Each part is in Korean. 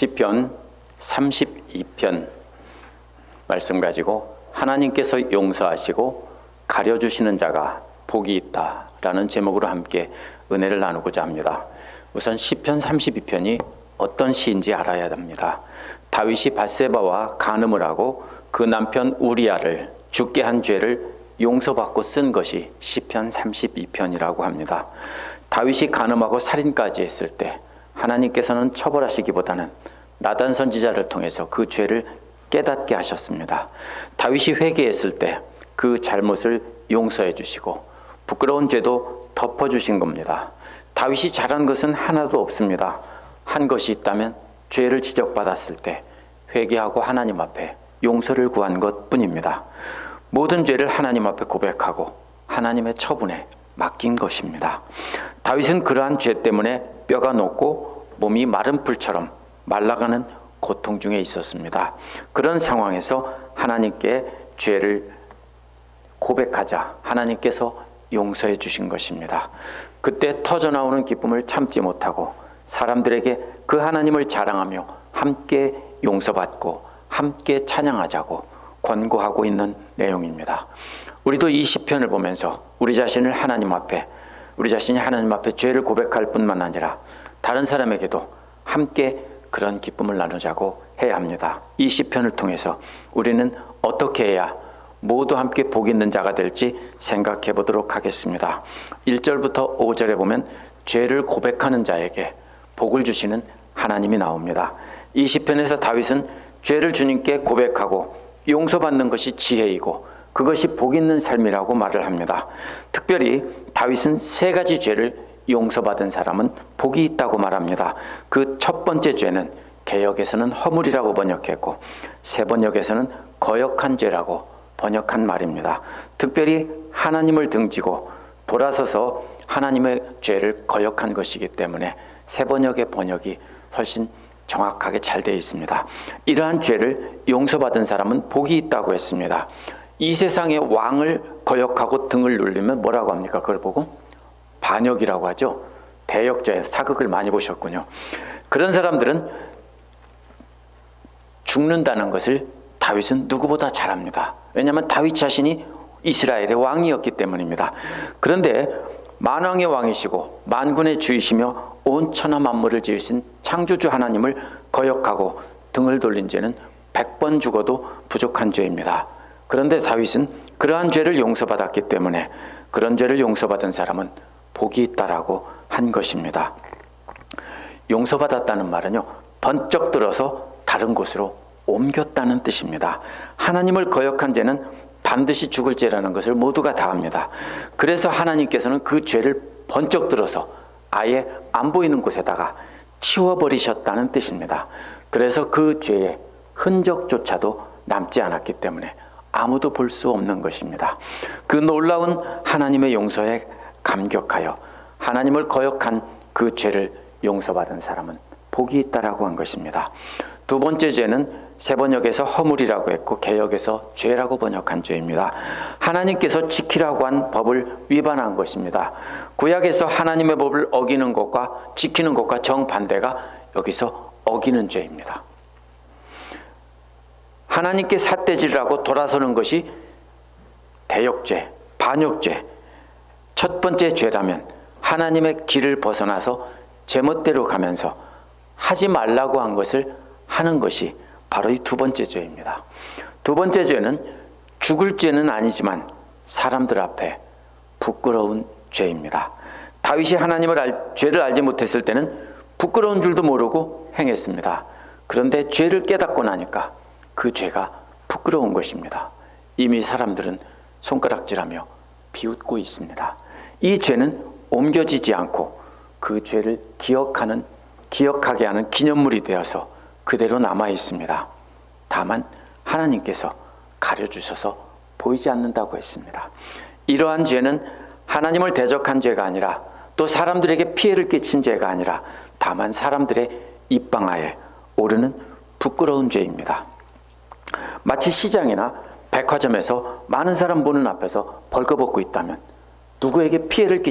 시편 32편 말씀 가지고 하나님께서 용서하시고 가려주시는 자가 복이 있다라는 제목으로 함께 은혜를 나누고자 합니다. 우선 시편 32편이 어떤 시인지 알아야 합니다. 다윗이 밧세바와 간음을 하고 그 남편 우리아를 죽게 한 죄를 용서받고 쓴 것이 시편 32편이라고 합니다. 다윗이 간음하고 살인까지 했을 때 하나님께서는 처벌하시기보다는 나단 선지자를 통해서 그 죄를 깨닫게 하셨습니다. 다윗이 회개했을 때 그 잘못을 용서해 주시고 부끄러운 죄도 덮어주신 겁니다. 다윗이 잘한 것은 하나도 없습니다. 한 것이 있다면 죄를 지적받았을 때 회개하고 하나님 앞에 용서를 구한 것뿐입니다. 모든 죄를 하나님 앞에 고백하고 하나님의 처분에 맡긴 것입니다. 다윗은 그러한 죄 때문에 뼈가 녹고 몸이 마른 풀처럼 말라가는 고통 중에 있었습니다. 그런 상황에서 하나님께 죄를 고백하자 하나님께서 용서해 주신 것입니다. 그때 터져나오는 기쁨을 참지 못하고 사람들에게 그 하나님을 자랑하며 함께 용서받고 함께 찬양하자고 권고하고 있는 내용입니다. 우리도 이 시편을 보면서 우리 자신이 하나님 앞에 죄를 고백할 뿐만 아니라 다른 사람에게도 함께 그런 기쁨을 나누자고 해야 합니다. 이 시편을 통해서 우리는 어떻게 해야 모두 함께 복 있는 자가 될지 생각해 보도록 하겠습니다. 1절부터 5절에 보면 죄를 고백하는 자에게 복을 주시는 하나님이 나옵니다. 이 시편에서 다윗은 죄를 주님께 고백하고 용서받는 것이 지혜이고 그것이 복 있는 삶이라고 말을 합니다. 특별히 다윗은 세 가지 죄를 용서받은 사람은 복이 있다고 말합니다. 그 첫 번째 죄는 개역에서는 허물이라고 번역했고 세 번역에서는 거역한 죄라고 번역한 말입니다. 특별히 하나님을 등지고 돌아서서 하나님의 죄를 거역한 것이기 때문에 세 번역의 번역이 훨씬 정확하게 잘 되어 있습니다. 이러한 죄를 용서받은 사람은 복이 있다고 했습니다. 이 세상의 왕을 거역하고 등을 눌리면 뭐라고 합니까? 그걸 보고 반역이라고 하죠. 대역죄, 사극을 많이 보셨군요. 그런 사람들은 죽는다는 것을 다윗은 누구보다 잘 압니다. 왜냐하면 다윗 자신이 이스라엘의 왕이었기 때문입니다. 그런데 만왕의 왕이시고 만군의 주이시며 온 천하 만물을 지으신 창조주 하나님을 거역하고 등을 돌린 죄는 100번 죽어도 부족한 죄입니다. 그런데 다윗은 그러한 죄를 용서받았기 때문에 그런 죄를 용서받은 사람은 복이 있다라고 한 것입니다. 용서받았다는 말은요, 번쩍 들어서 다른 곳으로 옮겼다는 뜻입니다. 하나님을 거역한 죄는 반드시 죽을 죄라는 것을 모두가 다 압니다. 그래서 하나님께서는 그 죄를 번쩍 들어서 아예 안 보이는 곳에다가 치워버리셨다는 뜻입니다. 그래서 그 죄의 흔적조차도 남지 않았기 때문에 아무도 볼 수 없는 것입니다. 그 놀라운 하나님의 용서에 감격하여 하나님을 거역한 그 죄를 용서받은 사람은 복이 있다라고 한 것입니다. 두 번째 죄는 세 번역에서 허물이라고 했고 개역에서 죄라고 번역한 죄입니다. 하나님께서 지키라고 한 법을 위반한 것입니다. 구약에서 하나님의 법을 어기는 것과 지키는 것과 정반대가 여기서 어기는 죄입니다. 하나님께 삿대질하고 돌아서는 것이 대역죄, 반역죄. 첫 번째 죄라면 하나님의 길을 벗어나서 제멋대로 가면서 하지 말라고 한 것을 하는 것이 바로 이 두 번째 죄입니다. 두 번째 죄는 죽을 죄는 아니지만 사람들 앞에 부끄러운 죄입니다. 다윗이 죄를 알지 못했을 때는 부끄러운 줄도 모르고 행했습니다. 그런데 죄를 깨닫고 나니까 그 죄가 부끄러운 것입니다. 이미 사람들은 손가락질하며 비웃고 있습니다. 이 죄는 옮겨지지 않고 그 죄를 기억하게 하는 기념물이 되어서 그대로 남아 있습니다. 다만 하나님께서 가려주셔서 보이지 않는다고 했습니다. 이러한 죄는 하나님을 대적한 죄가 아니라 또 사람들에게 피해를 끼친 죄가 아니라 다만 사람들의 입방아에 오르는 부끄러운 죄입니다. 마치 시장이나 백화점에서 많은 사람 보는 앞에서 벌거벗고 있다면 누구에게 피해를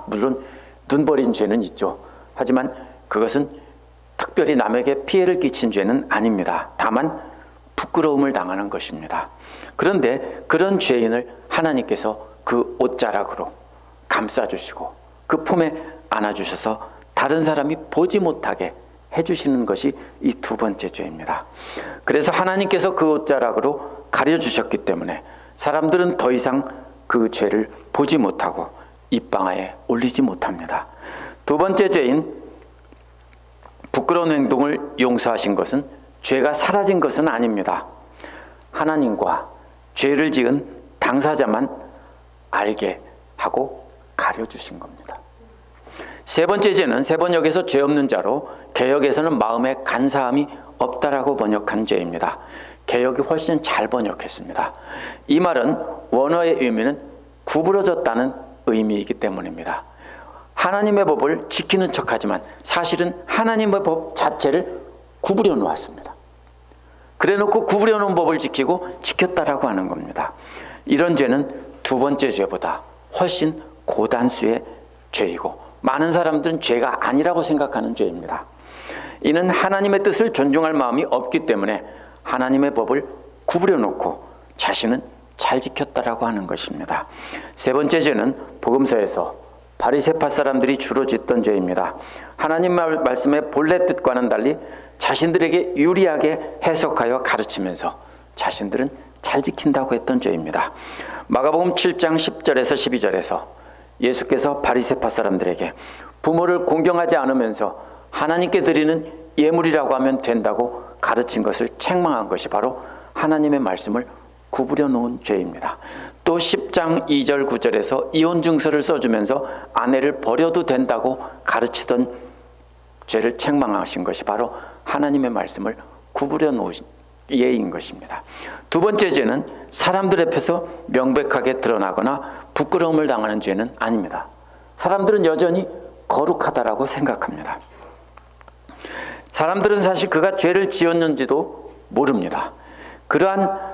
물론 눈 버린 죄는 있죠. 하지만 그것은 특별히 남에게 피해를 끼친 죄는 아닙니다. 다만 부끄러움을 당하는 것입니다. 그런데 그런 죄인을 하나님께서 그 옷자락으로 감싸주시고 그 품에 안아주셔서 다른 사람이 보지 못하게 해주시는 것이 이 두 번째 죄입니다. 그래서 하나님께서 그 옷자락으로 가려주셨기 때문에 사람들은 더 이상 그 죄를 보지 못하고 입방아에 올리지 못합니다. 두 번째 죄인 부끄러운 행동을 용서하신 것은 죄가 사라진 것은 아닙니다. 하나님과 죄를 지은 당사자만 알게 하고 가려주신 겁니다. 세 번째 죄는 세 번역에서 죄 없는 자로, 개역에서는 마음에 간사함이 없다라고 번역한 죄입니다. 개역이 훨씬 잘 번역했습니다. 이 말은 원어의 의미는 구부러졌다는 의미이기 때문입니다. 하나님의 법을 지키는 척하지만 사실은 하나님의 법 자체를 구부려 놓았습니다. 그래 놓고 구부려 놓은 법을 지키고 지켰다라고 하는 겁니다. 이런 죄는 두 번째 죄보다 훨씬 고단수의 죄이고 많은 사람들은 죄가 아니라고 생각하는 죄입니다. 이는 하나님의 뜻을 존중할 마음이 없기 때문에 하나님의 법을 구부려 놓고 자신은 잘 지켰다라고 하는 것입니다. 세 번째 죄는 복음서에서 바리새파 사람들이 주로 짓던 죄입니다. 하나님 말씀의 본래 뜻과는 달리 자신들에게 유리하게 해석하여 가르치면서 자신들은 잘 지킨다고 했던 죄입니다. 마가복음 7장 10절에서 12절에서 예수께서 바리새파 사람들에게 부모를 공경하지 않으면서 하나님께 드리는 예물이라고 하면 된다고 가르친 것을 책망한 것이 바로 하나님의 말씀을 구부려 놓은 죄입니다. 또 10장 2절 9절에서 이혼 증서를 써주면서 아내를 버려도 된다고 가르치던 죄를 책망하신 것이 바로 하나님의 말씀을 구부려 놓은 예인 것입니다. 두 번째 죄는 사람들 앞에서 명백하게 드러나거나 부끄러움을 당하는 죄는 아닙니다. 사람들은 여전히 거룩하다라고 생각합니다. 사람들은 사실 그가 죄를 지었는지도 모릅니다. 그러한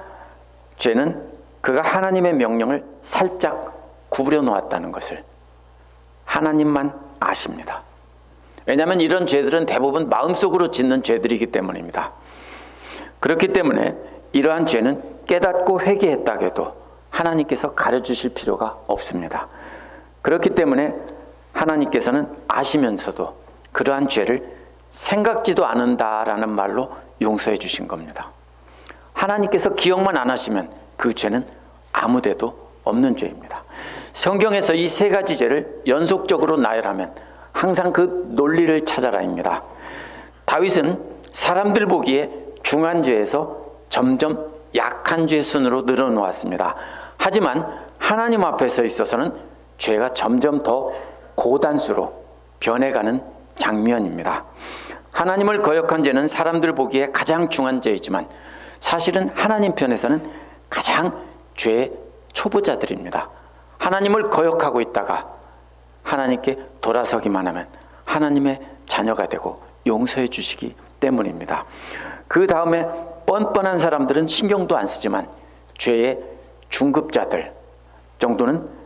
죄는 그가 하나님의 명령을 살짝 구부려 놓았다는 것을 하나님만 아십니다. 왜냐하면 이런 죄들은 대부분 마음속으로 짓는 죄들이기 때문입니다. 그렇기 때문에 이러한 죄는 깨닫고 회개했다고 해도 하나님께서 가르쳐주실 필요가 없습니다. 그렇기 때문에 하나님께서는 아시면서도 그러한 죄를 생각지도 않는다라는 말로 용서해 주신 겁니다. 하나님께서 기억만 안 하시면 그 죄는 아무데도 없는 죄입니다. 성경에서 이 세 가지 죄를 연속적으로 나열하면 항상 그 논리를 찾아라입니다. 다윗은 사람들 보기에 중한 죄에서 점점 약한 죄 순으로 늘어놓았습니다. 하지만 하나님 앞에서 있어서는 죄가 점점 더 고단수로 변해가는 장면입니다. 하나님을 거역한 죄는 사람들 보기에 가장 중한 죄이지만 사실은 하나님 편에서는 가장 죄의 초보자들입니다. 하나님을 거역하고 있다가 하나님께 돌아서기만 하면 하나님의 자녀가 되고 용서해 주시기 때문입니다. 그 다음에 뻔뻔한 사람들은 신경도 안 쓰지만 죄의 중급자들 정도는,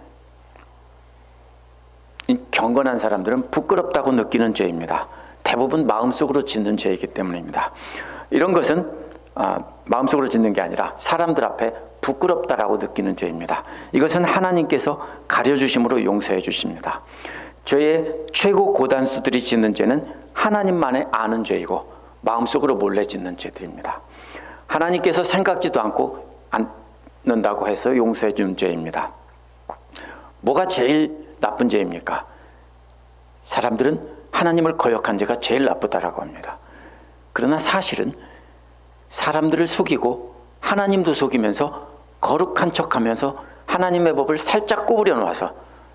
경건한 사람들은 부끄럽다고 느끼는 죄입니다. 대부분 마음속으로 짓는 죄이기 때문입니다. 이런 것은 마음속으로 짓는 게 아니라 사람들 앞에 부끄럽다라고 느끼는 죄입니다. 이것은 하나님께서 가려주심으로 용서해 주십니다. 죄의 최고 고단수들이 짓는 죄는 하나님만이 아는 죄이고 마음속으로 몰래 짓는 죄들입니다. 하나님께서 생각지도 않고 않는다고 해서 용서해 준 죄입니다. 뭐가 제일 나쁜 죄입니까? 사람들은 하나님을 거역한 죄가 제일 나쁘다라고 합니다. 그러나 사실은 사람들을 속이고 하나님도 속이면서 거룩한 척하면서 하나님의 법을 살짝 구부려 놓아서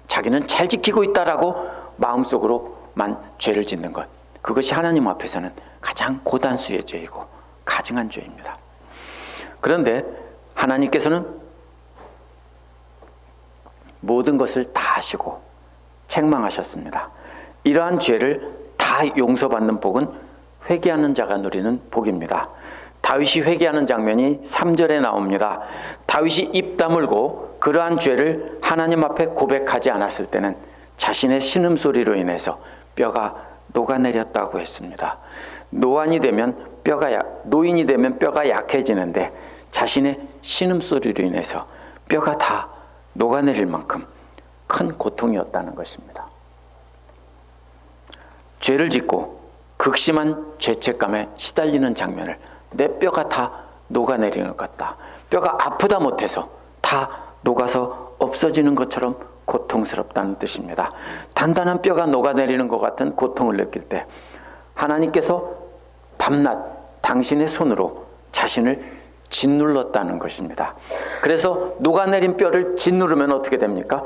자기는 잘 지키고 있다라고 마음속으로만 죄를 짓는 것, 그것이 하나님 앞에서는 가장 고단수의 죄이고 가증한 죄입니다. 그런데 하나님께서는 모든 것을 다 아시고 책망하셨습니다. 이러한 죄를 다 용서받는 복은 회개하는 자가 누리는 복입니다. 다윗이 회개하는 장면이 3절에 나옵니다. 다윗이 입 다물고 그러한 죄를 하나님 앞에 고백하지 않았을 때는 자신의 신음소리로 인해서 뼈가 녹아내렸다고 했습니다. 노인이 되면 뼈가 약해지는데 자신의 신음소리로 인해서 뼈가 다 녹아내릴 만큼 큰 고통이었다는 것입니다. 죄를 짓고 극심한 죄책감에 시달리는 장면을 내 뼈가 다 녹아내리는 것 같다. 뼈가 아프다 못해서 다 녹아서 없어지는 것처럼 고통스럽다는 뜻입니다. 단단한 뼈가 녹아내리는 것 같은 고통을 느낄 때 하나님께서 밤낮 당신의 손으로 자신을 짓눌렀다는 것입니다. 그래서 녹아내린 뼈를 짓누르면 어떻게 됩니까?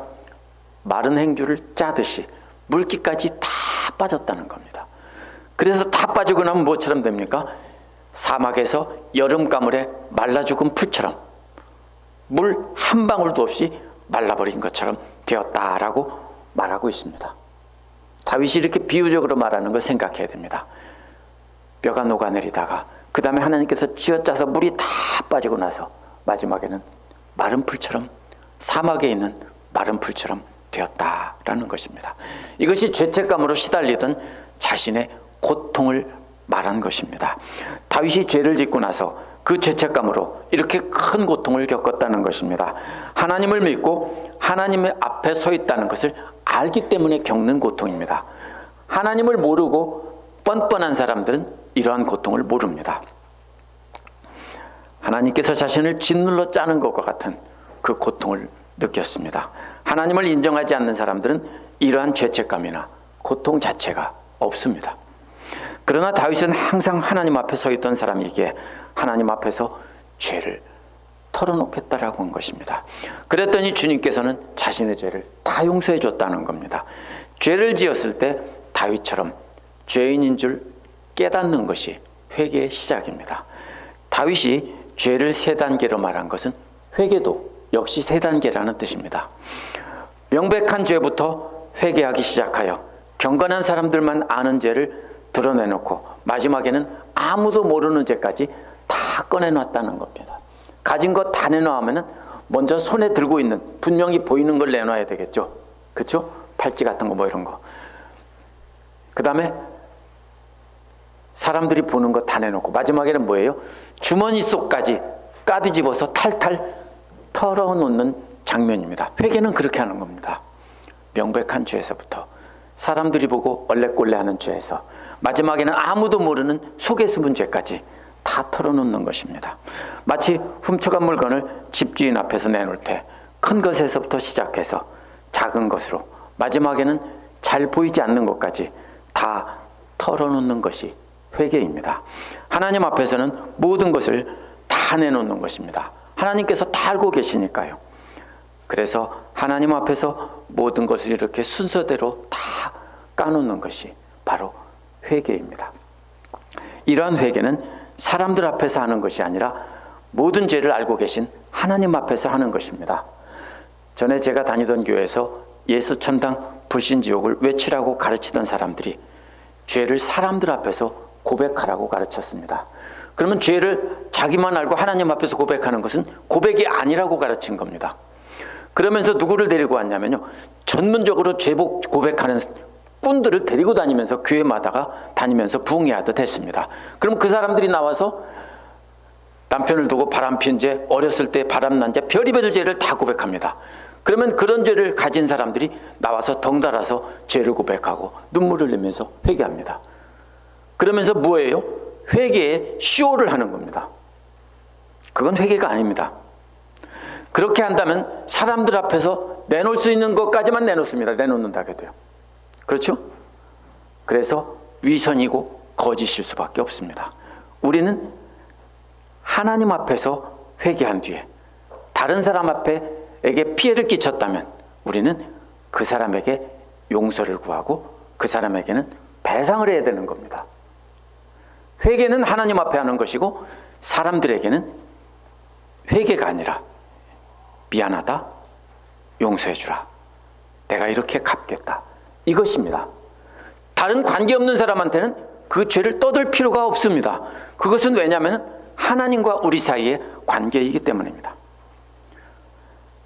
마른 행주를 짜듯이 물기까지 다 빠졌다는 겁니다. 그래서 다 빠지고 나면 뭐처럼 됩니까? 사막에서 여름 가물에 말라 죽은 풀처럼 물 한 방울도 없이 말라버린 것처럼 되었다라고 말하고 있습니다. 다윗이 이렇게 비유적으로 말하는 걸 생각해야 됩니다. 뼈가 녹아내리다가 그 다음에 하나님께서 쥐어짜서 물이 다 빠지고 나서 마지막에는 마른 풀처럼, 사막에 있는 마른 풀처럼 되었다라는 것입니다. 이것이 죄책감으로 시달리던 자신의 고통을 말한 것입니다. 다윗이 죄를 짓고 나서 그 죄책감으로 이렇게 큰 고통을 겪었다는 것입니다. 하나님을 믿고 하나님의 앞에 서 있다는 것을 알기 때문에 겪는 고통입니다. 하나님을 모르고 뻔뻔한 사람들은 이러한 고통을 모릅니다. 하나님께서 자신을 짓눌러 짜는 것과 같은 그 고통을 느꼈습니다. 하나님을 인정하지 않는 사람들은 이러한 죄책감이나 고통 자체가 없습니다. 그러나 다윗은 항상 하나님 앞에 서 있던 사람이기에 하나님 앞에서 죄를 털어놓겠다라고 한 것입니다. 그랬더니 주님께서는 자신의 죄를 다 용서해 줬다는 겁니다. 죄를 지었을 때 다윗처럼 죄인인 줄 깨닫는 것이 회개의 시작입니다. 다윗이 죄를 3단계로 말한 것은 회개도 역시 3단계라는 뜻입니다. 명백한 죄부터 회개하기 시작하여 경건한 사람들만 아는 죄를 드러내놓고 마지막에는 아무도 모르는 죄까지 다 꺼내놨다는 겁니다. 가진 거 다 내놓으면 먼저 손에 들고 있는 분명히 보이는 걸 내놔야 되겠죠. 그렇죠? 팔찌 같은 거 뭐 이런 거. 그 다음에 사람들이 보는 거 다 내놓고 마지막에는 뭐예요? 주머니 속까지 까뒤집어서 탈탈 털어놓는 장면입니다. 회개는 그렇게 하는 겁니다. 명백한 죄에서부터 사람들이 보고 얼레꼴레하는 죄에서 마지막에는 아무도 모르는 속에 숨은 죄까지 다 털어놓는 것입니다. 마치 훔쳐간 물건을 집주인 앞에서 내놓을 때 큰 것에서부터 시작해서 작은 것으로 마지막에는 잘 보이지 않는 것까지 다 털어놓는 것이 회개입니다. 하나님 앞에서는 모든 것을 다 내놓는 것입니다. 하나님께서 다 알고 계시니까요. 그래서 하나님 앞에서 모든 것을 이렇게 순서대로 다 까놓는 것이 바로 회개입니다. 이러한 회개는 사람들 앞에서 하는 것이 아니라 모든 죄를 알고 계신 하나님 앞에서 하는 것입니다. 전에 제가 다니던 교회에서 예수 천당 불신지옥을 외치라고 가르치던 사람들이 죄를 사람들 앞에서 고백하라고 가르쳤습니다. 그러면 죄를 자기만 알고 하나님 앞에서 고백하는 것은 고백이 아니라고 가르친 겁니다. 그러면서 누구를 데리고 왔냐면요, 전문적으로 죄복 고백하는 꾼들을 데리고 다니면서 교회마다가 다니면서 부흥회하듯 했습니다. 그럼 그 사람들이 나와서 남편을 두고 바람핀 죄, 어렸을 때 바람난 죄, 별의별 죄를 다 고백합니다. 그러면 그런 죄를 가진 사람들이 나와서 덩달아서 죄를 고백하고 눈물을 흘리면서 회개합니다. 그러면서 뭐예요? 회개에 쇼를 하는 겁니다. 그건 회개가 아닙니다. 그렇게 한다면 사람들 앞에서 내놓을 수 있는 것까지만 내놓습니다. 내놓는다 해도요. 그렇죠? 그래서 위선이고 거짓일 수밖에 없습니다. 우리는 하나님 앞에서 회개한 뒤에 다른 사람 앞에게 피해를 끼쳤다면 우리는 그 사람에게 용서를 구하고 그 사람에게는 배상을 해야 되는 겁니다. 회개는 하나님 앞에 하는 것이고 사람들에게는 회개가 아니라 미안하다, 용서해주라, 내가 이렇게 갚겠다, 이것입니다. 다른 관계없는 사람한테는 그 죄를 떠들 필요가 없습니다. 그것은 왜냐하면 하나님과 우리 사이의 관계이기 때문입니다.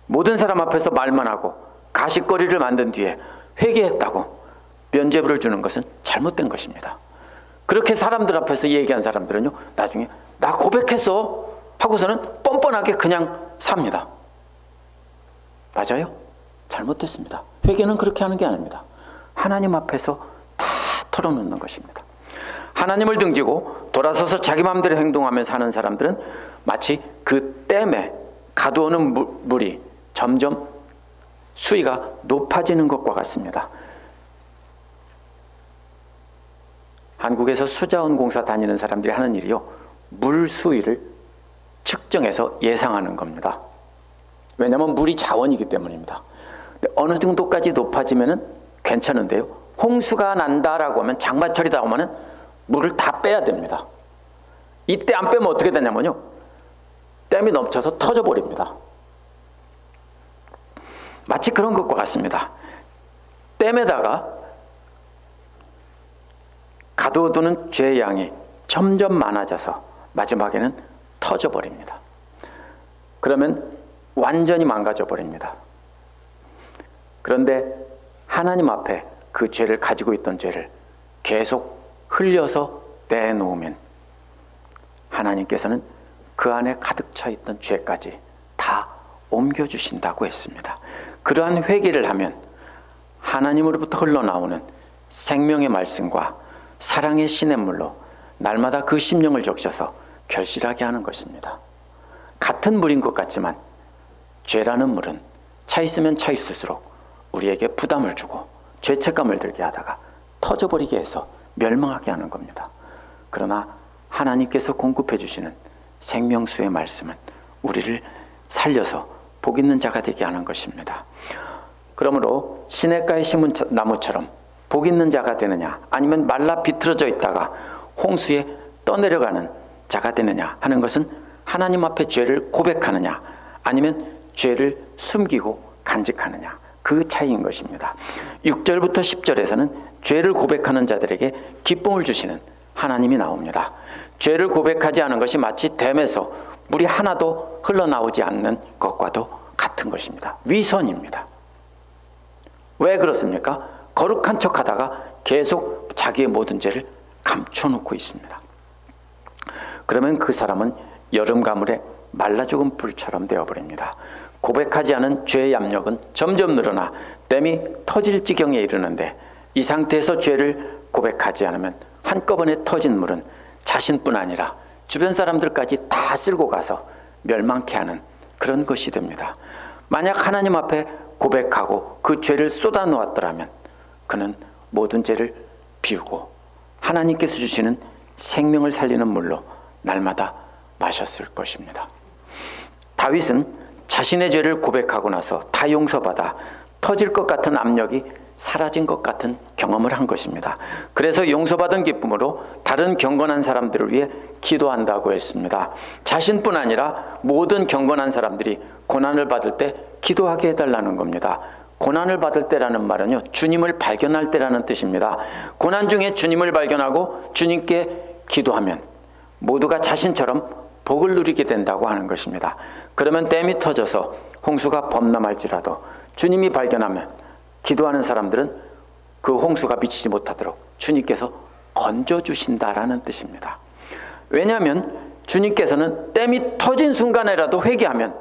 모든 사람 앞에서 말만 하고 가십거리를 만든 뒤에 회개했다고 면죄부를 주는 것은 잘못된 것입니다. 그렇게 사람들 앞에서 얘기한 사람들은요, 나중에 나 고백했어 하고서는 뻔뻔하게 그냥 삽니다. 맞아요? 잘못됐습니다. 회개는 그렇게 하는 게 아닙니다. 하나님 앞에서 다 털어놓는 것입니다. 하나님을 등지고 돌아서서 자기 마음대로 행동하며 사는 사람들은 마치 그 댐에 가두어놓은 물이 점점 수위가 높아지는 것과 같습니다. 한국에서 수자원 공사 다니는 사람들이 하는 일이요, 물 수위를 측정해서 예상하는 겁니다. 왜냐하면 물이 자원이기 때문입니다. 근데 어느 정도까지 높아지면은 괜찮은데요, 홍수가 난다라고 하면, 장마철이다 하면은 물을 다 빼야 됩니다. 이때 안 빼면 어떻게 되냐면요, 댐이 넘쳐서 터져버립니다. 마치 그런 것과 같습니다. 댐에다가 가둬두는 죄의 양이 점점 많아져서 마지막에는 터져버립니다. 그러면 완전히 망가져버립니다. 그런데 하나님 앞에 그 죄를, 가지고 있던 죄를 계속 흘려서 내놓으면 하나님께서는 그 안에 가득 차 있던 죄까지 다 옮겨주신다고 했습니다. 그러한 회개를 하면 하나님으로부터 흘러나오는 생명의 말씀과 사랑의 시냇물로 날마다 그 심령을 적셔서 결실하게 하는 것입니다. 같은 물인 것 같지만 죄라는 물은 차 있으면 차 있을수록 우리에게 부담을 주고 죄책감을 들게 하다가 터져버리게 해서 멸망하게 하는 겁니다. 그러나 하나님께서 공급해 주시는 생명수의 말씀은 우리를 살려서 복 있는 자가 되게 하는 것입니다. 그러므로 시냇가에 심은 나무처럼 복 있는 자가 되느냐, 아니면 말라 비틀어져 있다가 홍수에 떠내려가는 자가 되느냐 하는 것은 하나님 앞에 죄를 고백하느냐, 아니면 죄를 숨기고 간직하느냐, 그 차이인 것입니다. 6절부터 10절에서는 죄를 고백하는 자들에게 기쁨을 주시는 하나님이 나옵니다. 죄를 고백하지 않은 것이 마치 댐에서 물이 하나도 흘러나오지 않는 것과도 같은 것입니다. 위선입니다. 왜 그렇습니까? 거룩한 척하다가 계속 자기의 모든 죄를 감춰놓고 있습니다. 그러면 그 사람은 여름 가물에 말라 죽은 불처럼 되어버립니다. 고백하지 않은 죄의 압력은 점점 늘어나 댐이 터질 지경에 이르는데, 이 상태에서 죄를 고백하지 않으면 한꺼번에 터진 물은 자신뿐 아니라 주변 사람들까지 다 쓸고 가서 멸망케 하는 그런 것이 됩니다. 만약 하나님 앞에 고백하고 그 죄를 쏟아 놓았더라면 그는 모든 죄를 비우고 하나님께서 주시는 생명을 살리는 물로 날마다 마셨을 것입니다. 다윗은 자신의 죄를 고백하고 나서 다 용서받아 터질 것 같은 압력이 사라진 것 같은 경험을 한 것입니다. 그래서 용서받은 기쁨으로 다른 경건한 사람들을 위해 기도한다고 했습니다. 자신뿐 아니라 모든 경건한 사람들이 고난을 받을 때 기도하게 해달라는 겁니다. 고난을 받을 때라는 말은요, 주님을 발견할 때라는 뜻입니다. 고난 중에 주님을 발견하고 주님께 기도하면 모두가 자신처럼 복을 누리게 된다고 하는 것입니다. 그러면 댐이 터져서 홍수가 범람할지라도 주님이 발견하면 기도하는 사람들은 그 홍수가 미치지 못하도록 주님께서 건져주신다라는 뜻입니다. 왜냐하면 주님께서는 댐이 터진 순간에라도 회개하면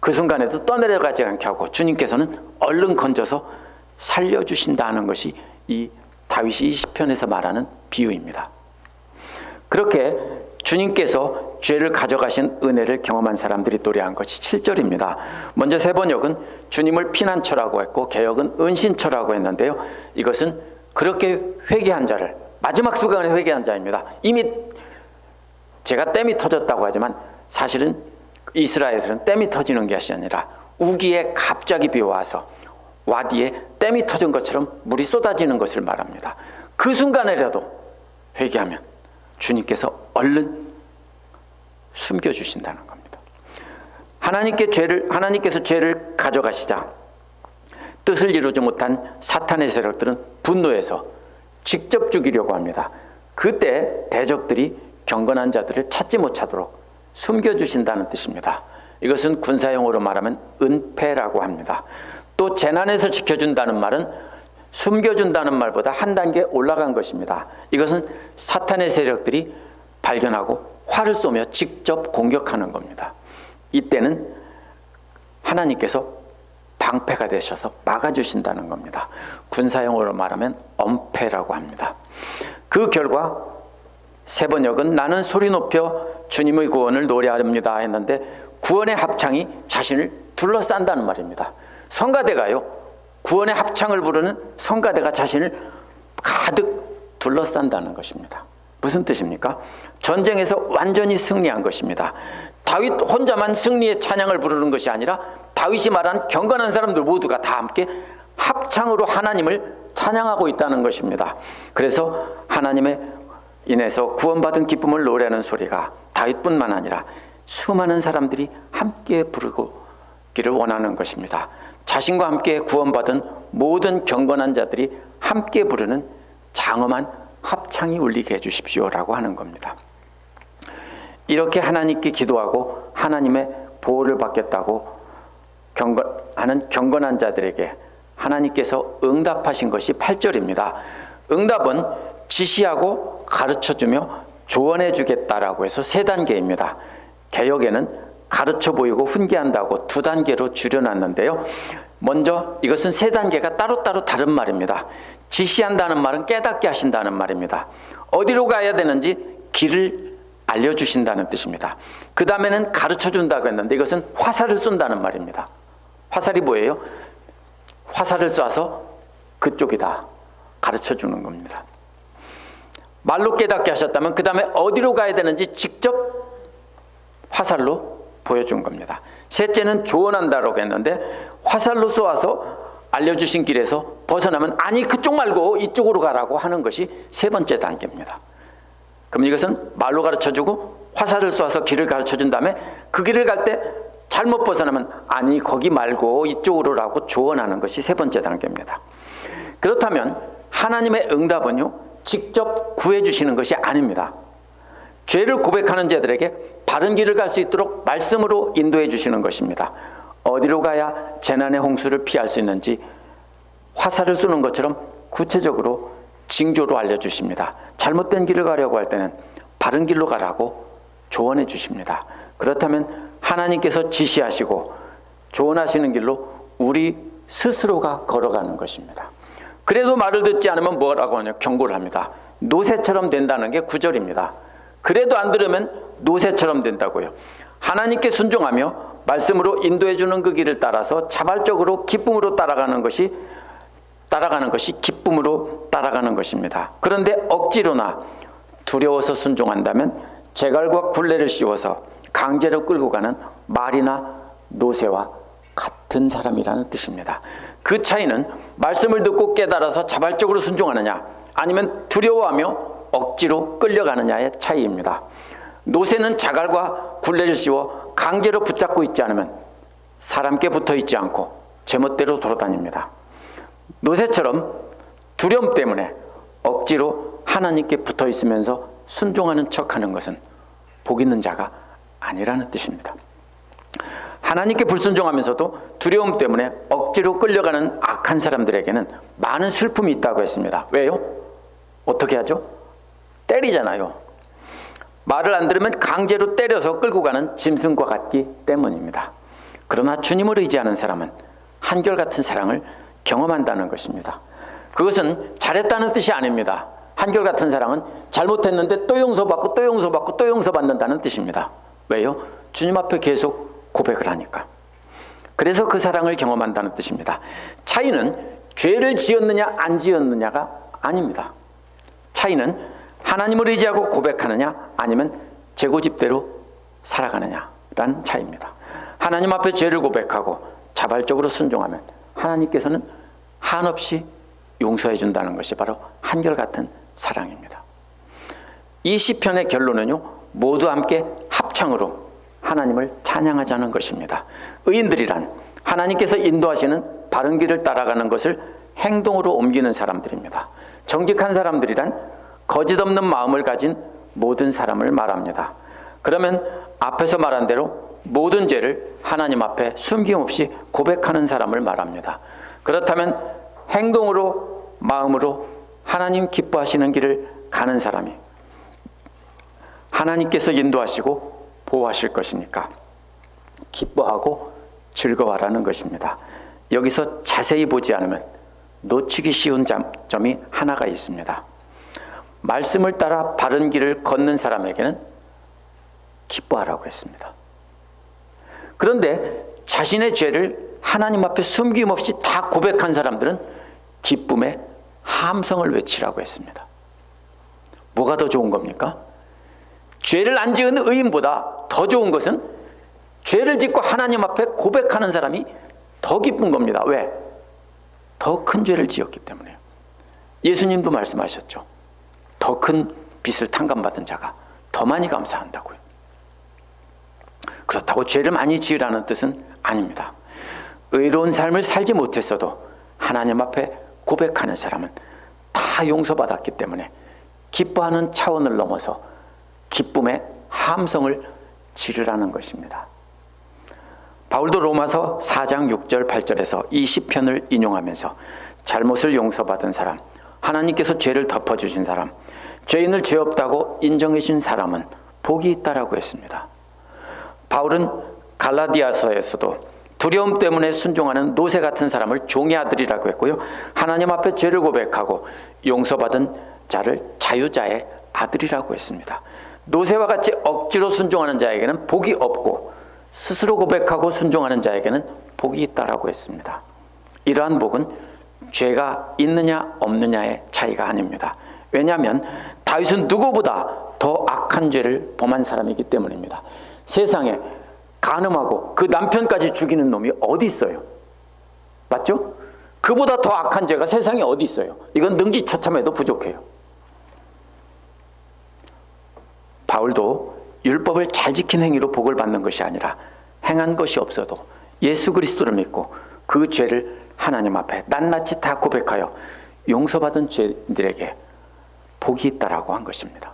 그 순간에도 떠내려가지 않게 하고 주님께서는 얼른 건져서 살려주신다는 것이 이 다윗이 20편에서 말하는 비유입니다. 그렇게 주님께서 죄를 가져가신 은혜를 경험한 사람들이 노래한 것이 7절입니다. 먼저 세 번역은 주님을 피난처라고 했고, 개역은 은신처라고 했는데요, 이것은 그렇게 회개한 자를, 마지막 순간에 회개한 자입니다. 이미 제가 댐이 터졌다고 하지만 사실은 이스라엘에서는 댐이 터지는 것이 아니라 우기에 갑자기 비와서 와디에 댐이 터진 것처럼 물이 쏟아지는 것을 말합니다. 그 순간에라도 회개하면 주님께서 얼른 숨겨주신다는 겁니다. 하나님께서 죄를 가져가시자 뜻을 이루지 못한 사탄의 세력들은 분노해서 직접 죽이려고 합니다. 그때 대적들이 경건한 자들을 찾지 못하도록 숨겨주신다는 뜻입니다. 이것은 군사용어로 말하면 은폐라고 합니다. 또 재난에서 지켜준다는 말은 숨겨준다는 말보다 한 단계 올라간 것입니다. 이것은 사탄의 세력들이 발견하고 활을 쏘며 직접 공격하는 겁니다. 이때는 하나님께서 방패가 되셔서 막아주신다는 겁니다. 군사용어로 말하면 엄패라고 합니다. 그 결과 세 번역은 나는 소리 높여 주님의 구원을 노래합니다 했는데 구원의 합창이 자신을 둘러싼다는 말입니다. 성가대가요, 구원의 합창을 부르는 성가대가 자신을 가득 둘러싼다는 것입니다. 무슨 뜻입니까? 전쟁에서 완전히 승리한 것입니다. 다윗 혼자만 승리의 찬양을 부르는 것이 아니라 다윗이 말한 경건한 사람들 모두가 다 함께 합창으로 하나님을 찬양하고 있다는 것입니다. 그래서 하나님의 인해서 구원받은 기쁨을 노래하는 소리가 다윗뿐만 아니라 수많은 사람들이 함께 부르기를 원하는 것입니다. 자신과 함께 구원받은 모든 경건한 자들이 함께 부르는 장엄한 합창이 울리게 해주십시오라고 하는 겁니다. 이렇게 하나님께 기도하고 하나님의 보호를 받겠다고 하는 경건한 자들에게 하나님께서 응답하신 것이 8절입니다. 응답은 지시하고 가르쳐주며 조언해 주겠다라고 해서 3단계입니다. 개역에는 가르쳐 보이고 훈계한다고 2단계로 줄여놨는데요. 먼저 이것은 3단계가 따로따로 다른 말입니다. 지시한다는 말은 깨닫게 하신다는 말입니다. 어디로 가야 되는지 길을 알려주신다는 뜻입니다. 그 다음에는 가르쳐준다고 했는데 이것은 화살을 쏜다는 말입니다. 화살이 뭐예요? 화살을 쏴서 그쪽이다 가르쳐주는 겁니다. 말로 깨닫게 하셨다면 그 다음에 어디로 가야 되는지 직접 화살로 보여준 겁니다. 셋째는 조언한다라고 했는데 화살로 쏘아서 알려주신 길에서 벗어나면 아니 그쪽 말고 이쪽으로 가라고 하는 것이 3번째 단계입니다. 그럼 이것은 말로 가르쳐주고 화살을 쏘아서 길을 가르쳐준 다음에 그 길을 갈 때 잘못 벗어나면 아니 거기 말고 이쪽으로라고 조언하는 것이 3번째 단계입니다. 그렇다면 하나님의 응답은요 직접 구해주시는 것이 아닙니다. 죄를 고백하는 자들에게 바른 길을 갈 수 있도록 말씀으로 인도해 주시는 것입니다. 어디로 가야 재난의 홍수를 피할 수 있는지 화살을 쏘는 것처럼 구체적으로 징조로 알려주십니다. 잘못된 길을 가려고 할 때는 바른 길로 가라고 조언해 주십니다. 그렇다면 하나님께서 지시하시고 조언하시는 길로 우리 스스로가 걸어가는 것입니다. 그래도 말을 듣지 않으면 뭐라고 하냐 경고를 합니다. 노새처럼 된다는 게 9절입니다. 그래도 안 들으면 노새처럼 된다고요. 하나님께 순종하며 말씀으로 인도해 주는 그 길을 따라서 자발적으로 기쁨으로 따라가는 것이 기쁨으로 따라가는 것입니다. 그런데 억지로나 두려워서 순종한다면 재갈과 굴레를 씌워서 강제로 끌고 가는 말이나 노새와 같은 사람이라는 뜻입니다. 그 차이는 말씀을 듣고 깨달아서 자발적으로 순종하느냐 아니면 두려워하며 억지로 끌려가느냐의 차이입니다. 노새는 자갈과 굴레를 씌워 강제로 붙잡고 있지 않으면 사람께 붙어 있지 않고 제멋대로 돌아다닙니다. 노새처럼 두려움 때문에 억지로 하나님께 붙어 있으면서 순종하는 척하는 것은 복 있는 자가 아니라는 뜻입니다. 하나님께 불순종하면서도 두려움 때문에 억지로 끌려가는 악한 사람들에게는 많은 슬픔이 있다고 했습니다. 왜요? 어떻게 하죠? 때리잖아요. 말을 안 들으면 강제로 때려서 끌고 가는 짐승과 같기 때문입니다. 그러나 주님을 의지하는 사람은 한결같은 사랑을 경험한다는 것입니다. 그것은 잘했다는 뜻이 아닙니다. 한결같은 사랑은 잘못했는데 또 용서받고 또 용서받고 또 용서받는다는 뜻입니다. 왜요? 주님 앞에 계속 고백을 하니까. 그래서 그 사랑을 경험한다는 뜻입니다. 차이는 죄를 지었느냐 안 지었느냐가 아닙니다. 차이는 하나님을 의지하고 고백하느냐 아니면 제 고집대로 살아가느냐라는 차이입니다. 하나님 앞에 죄를 고백하고 자발적으로 순종하면 하나님께서는 한없이 용서해 준다는 것이 바로 한결같은 사랑입니다. 이 시편의 결론은요, 모두 함께 합창으로 하나님을 찬양하자는 것입니다. 의인들이란 하나님께서 인도하시는 바른 길을 따라가는 것을 행동으로 옮기는 사람들입니다. 정직한 사람들이란 거짓 없는 마음을 가진 모든 사람을 말합니다. 그러면 앞에서 말한 대로 모든 죄를 하나님 앞에 숨김없이 고백하는 사람을 말합니다. 그렇다면 행동으로 마음으로 하나님 기뻐하시는 길을 가는 사람이 하나님께서 인도하시고 보호하실 것이니까 기뻐하고 즐거워하라는 것입니다. 여기서 자세히 보지 않으면 놓치기 쉬운 점이 하나가 있습니다. 말씀을 따라 바른 길을 걷는 사람에게는 기뻐하라고 했습니다. 그런데 자신의 죄를 하나님 앞에 숨김없이 다 고백한 사람들은 기쁨의 함성을 외치라고 했습니다. 뭐가 더 좋은 겁니까? 죄를 안 지은 의인보다 더 좋은 것은 죄를 짓고 하나님 앞에 고백하는 사람이 더 기쁜 겁니다. 왜? 더 큰 죄를 지었기 때문에요. 예수님도 말씀하셨죠. 더 큰 빚을 탕감받은 자가 더 많이 감사한다고요. 그렇다고 죄를 많이 지으라는 뜻은 아닙니다. 의로운 삶을 살지 못했어도 하나님 앞에 고백하는 사람은 다 용서받았기 때문에 기뻐하는 차원을 넘어서 기쁨의 함성을 지르라는 것입니다. 바울도 로마서 4장 6절 8절에서 이 시편을 인용하면서 잘못을 용서받은 사람, 하나님께서 죄를 덮어주신 사람, 죄인을 죄 없다고 인정해 준 사람은 복이 있다라고 했습니다. 바울은 갈라디아서에서도 두려움 때문에 순종하는 노새 같은 사람을 종의 아들이라고 했고요. 하나님 앞에 죄를 고백하고 용서받은 자를 자유자의 아들이라고 했습니다. 노새와 같이 억지로 순종하는 자에게는 복이 없고 스스로 고백하고 순종하는 자에게는 복이 있다라고 했습니다. 이러한 복은 죄가 있느냐 없느냐의 차이가 아닙니다. 왜냐하면 다윗은 누구보다 더 악한 죄를 범한 사람이기 때문입니다. 세상에 간음하고 그 남편까지 죽이는 놈이 어디 있어요? 맞죠? 그보다 더 악한 죄가 세상에 어디 있어요? 이건 능지처참해도 부족해요. 바울도 율법을 잘 지킨 행위로 복을 받는 것이 아니라 행한 것이 없어도 예수 그리스도를 믿고 그 죄를 하나님 앞에 낱낱이 다 고백하여 용서받은 죄인들에게 복이 있다라고 한 것입니다.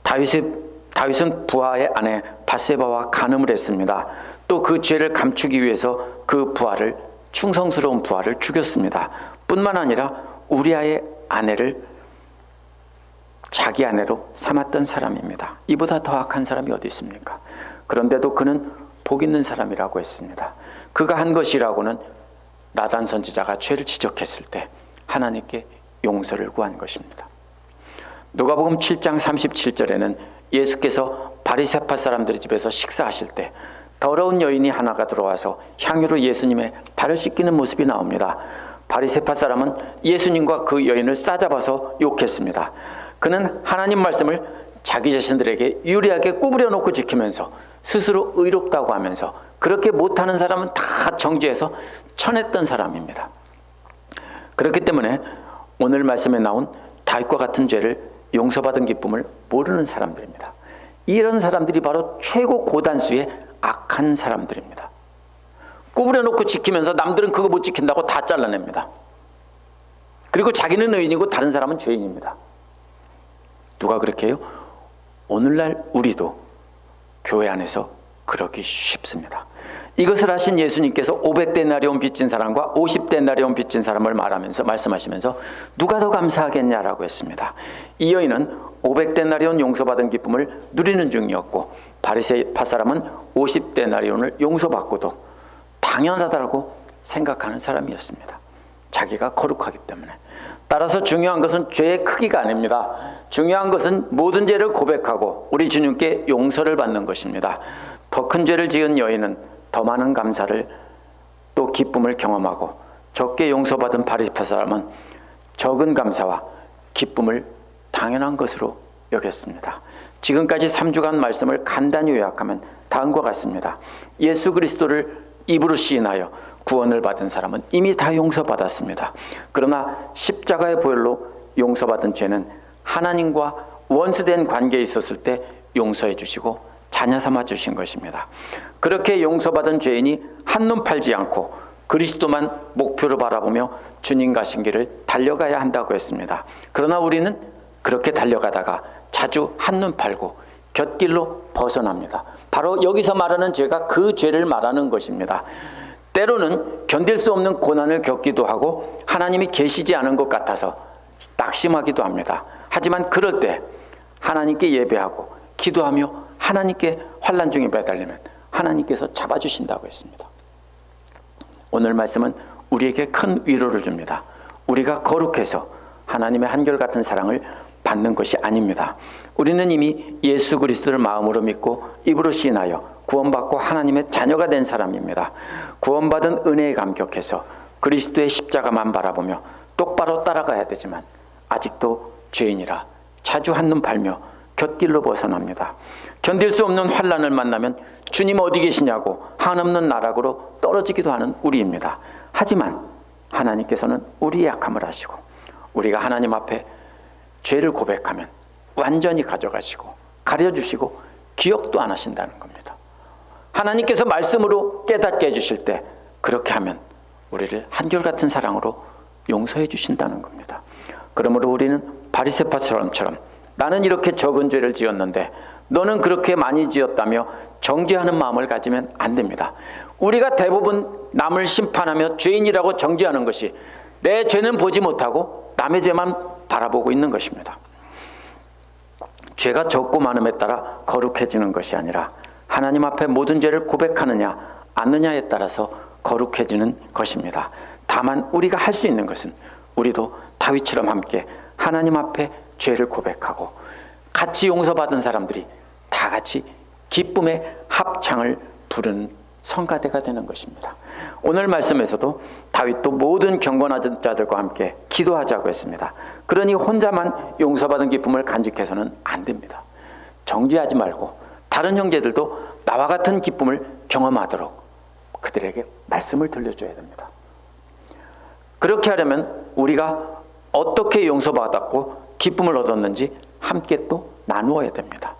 다윗은 부하의 아내 밧세바와 간음을 했습니다. 또 그 죄를 감추기 위해서 그 부하를, 충성스러운 부하를 죽였습니다. 뿐만 아니라 우리아의 아내를 자기 아내로 삼았던 사람입니다. 이보다 더 악한 사람이 어디 있습니까? 그런데도 그는 복 있는 사람이라고 했습니다. 그가 한 것이라고는 나단 선지자가 죄를 지적했을 때 하나님께 용서를 구한 것입니다. 누가복음 7장 37절에는 예수께서 바리새파 사람들의 집에서 식사하실 때 더러운 여인이 하나가 들어와서 향유로 예수님의 발을 씻기는 모습이 나옵니다. 바리새파 사람은 예수님과 그 여인을 싸잡아서 욕했습니다. 그는 하나님 말씀을 자기 자신들에게 유리하게 구부려 놓고 지키면서 스스로 의롭다고 하면서 그렇게 못하는 사람은 다 정죄해서 쳐냈던 사람입니다. 그렇기 때문에 오늘 말씀에 나온 다윗과 같은 죄를 용서받은 기쁨을 모르는 사람들입니다. 이런 사람들이 바로 최고 고단수의 악한 사람들입니다. 구부려 놓고 지키면서 남들은 그거 못 지킨다고 다 잘라냅니다. 그리고 자기는 의인이고 다른 사람은 죄인입니다. 누가 그렇게 해요? 오늘날 우리도 교회 안에서 그러기 쉽습니다. 이것을 하신 예수님께서 500데나리온 빚진 사람과 50데나리온 빚진 사람을 말씀하시면서 누가 더 감사하겠냐라고 했습니다. 이 여인은 500데나리온 용서받은 기쁨을 누리는 중이었고 바리새파 사람은 50데나리온을 용서받고도 당연하다고 생각하는 사람이었습니다. 자기가 거룩하기 때문에. 따라서 중요한 것은 죄의 크기가 아닙니다. 중요한 것은 모든 죄를 고백하고 우리 주님께 용서를 받는 것입니다. 더 큰 죄를 지은 여인은 더 많은 감사를 또 기쁨을 경험하고 적게 용서받은 바리새파 사람은 적은 감사와 기쁨을 당연한 것으로 여겼습니다. 지금까지 3주간 말씀을 간단히 요약하면 다음과 같습니다. 예수 그리스도를 입으로 시인하여 구원을 받은 사람은 이미 다 용서받았습니다. 그러나 십자가의 보혈로 용서받은 죄는 하나님과 원수된 관계에 있었을 때 용서해 주시고 자녀 삼아 주신 것입니다. 그렇게 용서받은 죄인이 한눈 팔지 않고 그리스도만 목표로 바라보며 주님 가신 길을 달려가야 한다고 했습니다. 그러나 우리는 그렇게 달려가다가 자주 한눈 팔고 곁길로 벗어납니다. 바로 여기서 말하는 죄가 그 죄를 말하는 것입니다. 때로는 견딜 수 없는 고난을 겪기도 하고 하나님이 계시지 않은 것 같아서 낙심하기도 합니다. 하지만 그럴 때 하나님께 예배하고 기도하며 하나님께 환난 중에 매달리면 하나님께서 잡아주신다고 했습니다. 오늘 말씀은 우리에게 큰 위로를 줍니다. 우리가 거룩해서 하나님의 한결같은 사랑을 받는 것이 아닙니다. 우리는 이미 예수 그리스도를 마음으로 믿고 입으로 시인하여 구원받고 하나님의 자녀가 된 사람입니다. 구원받은 은혜에 감격해서 그리스도의 십자가만 바라보며 똑바로 따라가야 되지만 아직도 죄인이라 자주 한눈 팔며 곁길로 벗어납니다. 견딜 수 없는 환난을 만나면 주님 어디 계시냐고 한없는 나락으로 떨어지기도 하는 우리입니다. 하지만 하나님께서는 우리의 약함을 아시고 우리가 하나님 앞에 죄를 고백하면 완전히 가져가시고 가려주시고 기억도 안 하신다는 겁니다. 하나님께서 말씀으로 깨닫게 해주실 때 그렇게 하면 우리를 한결같은 사랑으로 용서해 주신다는 겁니다. 그러므로 우리는 바리새파처럼 나는 이렇게 적은 죄를 지었는데 너는 그렇게 많이 지었다며 정죄하는 마음을 가지면 안 됩니다. 우리가 대부분 남을 심판하며 죄인이라고 정죄하는 것이 내 죄는 보지 못하고 남의 죄만 바라보고 있는 것입니다. 죄가 적고 많음에 따라 거룩해지는 것이 아니라 하나님 앞에 모든 죄를 고백하느냐 않느냐에 따라서 거룩해지는 것입니다. 다만 우리가 할 수 있는 것은 우리도 다윗처럼 함께 하나님 앞에 죄를 고백하고 같이 용서받은 사람들이 다 같이 기쁨의 합창을 부르는 성가대가 되는 것입니다. 오늘 말씀에서도 다윗도 모든 경건한 자들과 함께 기도하자고 했습니다. 그러니 혼자만 용서받은 기쁨을 간직해서는 안 됩니다. 정죄하지 말고 다른 형제들도 나와 같은 기쁨을 경험하도록 그들에게 말씀을 들려줘야 됩니다. 그렇게 하려면 우리가 어떻게 용서받았고 기쁨을 얻었는지 함께 또 나누어야 됩니다.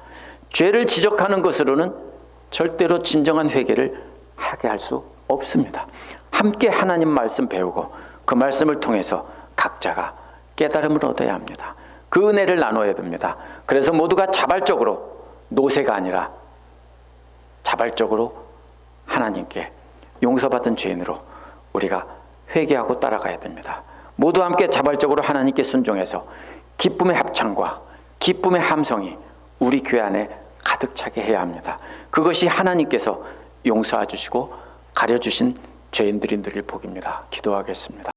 죄를 지적하는 것으로는 절대로 진정한 회개를 하게 할 수 없습니다. 함께 하나님 말씀 배우고 그 말씀을 통해서 각자가 깨달음을 얻어야 합니다. 그 은혜를 나눠야 됩니다. 그래서 모두가 자발적으로 노세가 아니라 자발적으로 하나님께 용서받은 죄인으로 우리가 회개하고 따라가야 됩니다. 모두 함께 자발적으로 하나님께 순종해서 기쁨의 합창과 기쁨의 함성이 우리 교회 안에 가득 차게 해야 합니다. 그것이 하나님께서 용서해 주시고 가려주신 죄인들이 누릴 복입니다. 기도하겠습니다.